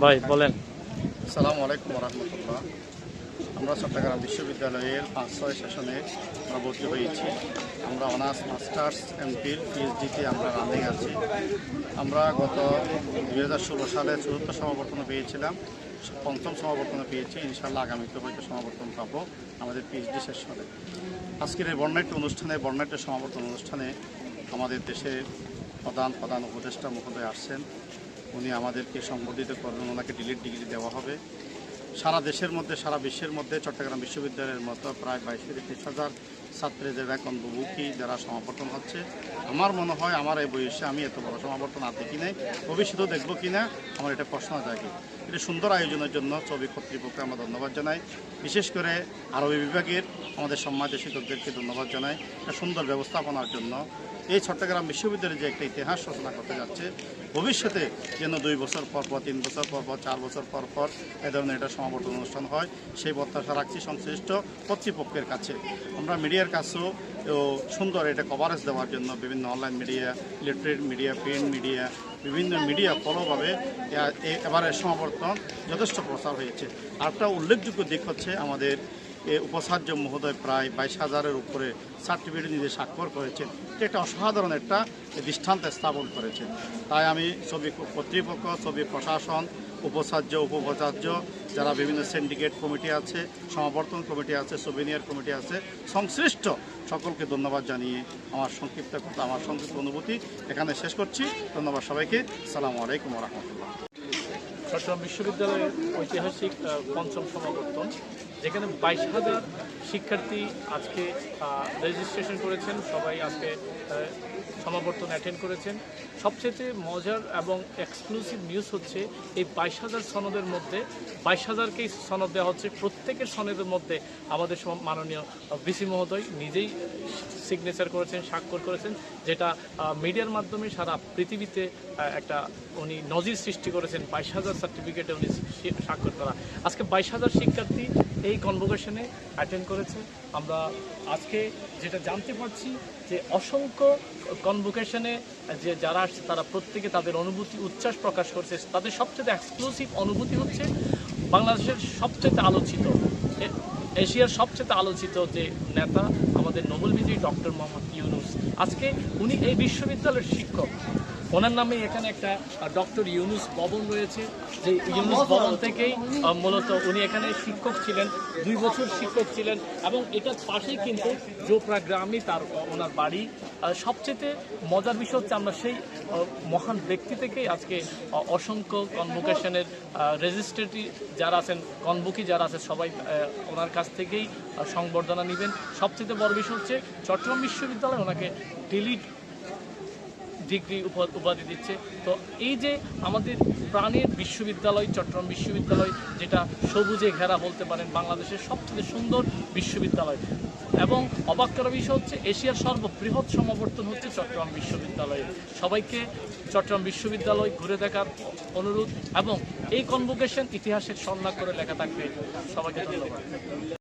ভাই বলেন। আসসালামু আলাইকুম রহমতুল্লাহ। আমরা চট্টগ্রাম বিশ্ববিদ্যালয়ের 5-6 সেশনে আমরা ভর্তি হয়েছি। আমরা অনার্স, মাস্টার্স, এমফিল, পিএইচডিতে আমরা রানিং আছি। আমরা গত 2016 সালে 4th সমাবর্তনে পেয়েছিলাম, 5ম সমাবর্তনে পেয়েছি। ইনশাআল্লাহ আগামীতে হয়তো সমাবর্তন পাবো আমাদের পিএইচডি শেষ হলে। আজকের এই বর্ণাঢ্য সমাবর্তন অনুষ্ঠানে আমাদের দেশের প্রধান উপদেষ্টা মহোদয় আসছেন। উনি আমাদেরকে সম্বোধিত করবেন, ওনাকে ডিলিট ডিগ্রি দেওয়া হবে। সারা দেশের মধ্যে, সারা বিশ্বের মধ্যে চট্টগ্রাম বিশ্ববিদ্যালয়ের মতো প্রায় 22-23 হাজার ছাত্রের যারা কনভোকি যারা সমাবর্তন হচ্ছে। আমার মনে হয় আমার এই বয়সে আমি এত বড় সমাবর্তন আর দেখি নাই, ভবিষ্যতেও দেখবো কি না আমার এটা প্রশ্ন জাগে। এটা সুন্দর আয়োজনের জন্য চবি কর্তৃপক্ষকে আমরা ধন্যবাদ জানাই। বিশেষ করে আরবি বিভাগের আমাদের সম্মানিত শিক্ষকদেরকে ধন্যবাদ জানাই একটা সুন্দর ব্যবস্থাপনার জন্য। এই চট্টগ্রাম বিশ্ববিদ্যালয়ে যে একটা ইতিহাস রচনা করতে যাচ্ছে, ভবিষ্যতে যেন 2 বছর পর পর, 3 বছর পর পর, 4 বছর পর পর এ ধরনের এটা সমাবর্তন অনুষ্ঠান হয়, সেই প্রত্যাশা রাখছি সংশ্লিষ্ট কর্তৃপক্ষের কাছে। আমরা মিডিয়ার কাছেও সুন্দর এটা কভারেজ দেওয়ার জন্য বিভিন্ন online media, electronic media, print media, বিভিন্ন মিডিয়া ফলোভাবে এবারের সমাবর্তন যথেষ্ট প্রচার হয়েছে। আরেকটা উল্লেখযোগ্য দিক হচ্ছে আমাদের উপাচার্য মহোদয় প্রায় 22,000-এর উপরে সার্টিফিকেট নিজে স্বাক্ষর করেছেন। এটা একটা অসাধারণ একটা দৃষ্টান্ত স্থাপন করেছেন। তাই আমি ছবি কর্তৃপক্ষ, ছবি প্রশাসন, উপাচার্য যারা বিভিন্ন সিন্ডিকেট কমিটি আছে, সমাবর্তন কমিটি আছে, সোভিনিয়ার কমিটি আছে, সংশ্লিষ্ট সকলকে ধন্যবাদ জানিয়ে আমার সংক্ষিপ্ত অনুভূতি এখানে শেষ করছি। ধন্যবাদ সবাইকে। আসসালামু আলাইকুম রহমতুল্লাহ। চট্টগ্রাম বিশ্ববিদ্যালয়ের ঐতিহাসিক 5ম সমাবর্তন, যেখানে 22,000 শিক্ষার্থী আজকে রেজিস্ট্রেশন করেছেন, সবাই আজকে সমাবর্তন অ্যাটেন্ড করেছেন। সবচেয়ে মজার এবং এক্সক্লুসিভ নিউজ হচ্ছে এই 22,000 সনদের মধ্যে 22,000কেই সনদ দেওয়া হচ্ছে। প্রত্যেকের সনদের মধ্যে আমাদের মাননীয় ভিসি মহোদয় নিজেই সিগনেচার করেছেন, স্বাক্ষর করেছেন, যেটা মিডিয়ার মাধ্যমে সারা পৃথিবীতে একটা উনি নজির সৃষ্টি করেছেন। 22,000 সার্টিফিকেটে উনি স্বাক্ষর করা। আজকে 22,000 শিক্ষার্থী এই কনভোকেশনে অ্যাটেন্ড করেছে। আমরা আজকে যেটা জানতে পারছি যে অসংখ্য কনভোকেশনে যে যারা আসছে তারা প্রত্যেকে তাদের অনুভূতি উচ্ছ্বাস প্রকাশ করছে। তাদের সবচেয়ে এক্সক্লুসিভ অনুভূতি হচ্ছে বাংলাদেশের সবচেয়ে আলোচিত, এশিয়ার সবচেয়ে আলোচিত যে নেতা আমাদের নোবেল বিজয়ী ডক্টর মোহাম্মদ ইউনূস। আজকে উনি এই বিশ্ববিদ্যালয়ের শিক্ষক। ওনার নামে এখানে একটা ডক্টর ইউনূস ভবন রয়েছে, যে ইউনূস ভবন থেকেই মূলত উনি এখানে শিক্ষক ছিলেন, 2 বছর শিক্ষক ছিলেন, এবং এটার পাশেই কিন্তু জোপড়া গ্রামই ওনার বাড়ি। সবচেয়ে মজার বিষয় হচ্ছে আমরা সেই মহান ব্যক্তি থেকেই আজকে অসংখ্য কনভোকেশনের রেজিস্ট্রেটি যারা আছেন, কনভোকি যারা আছে, সবাই ওনার কাছ থেকেই সংবর্ধনা নেবেন। সবচেয়ে বড় বিষয় হচ্ছে চট্টগ্রাম বিশ্ববিদ্যালয় ওনাকে ডিলিট ডিগ্রি উপাধি দিচ্ছে। তো এই যে আমাদের প্রাণের বিশ্ববিদ্যালয় চট্টগ্রাম বিশ্ববিদ্যালয়, যেটা সবুজে ঘেরা বলতে পারেন, বাংলাদেশের সবচেয়ে সুন্দর বিশ্ববিদ্যালয়, এবং অবাক করার বিষয় হচ্ছে এশিয়ার সর্ববৃহৎ সমাবর্তন হচ্ছে চট্টগ্রাম বিশ্ববিদ্যালয়ে। সবাইকে চট্টগ্রাম বিশ্ববিদ্যালয় ঘুরে দেখার অনুরোধ, এবং এই কনভোকেশন ইতিহাসের স্বর্ণাক্ষরে লেখা থাকবে। সবাইকে ধন্যবাদ।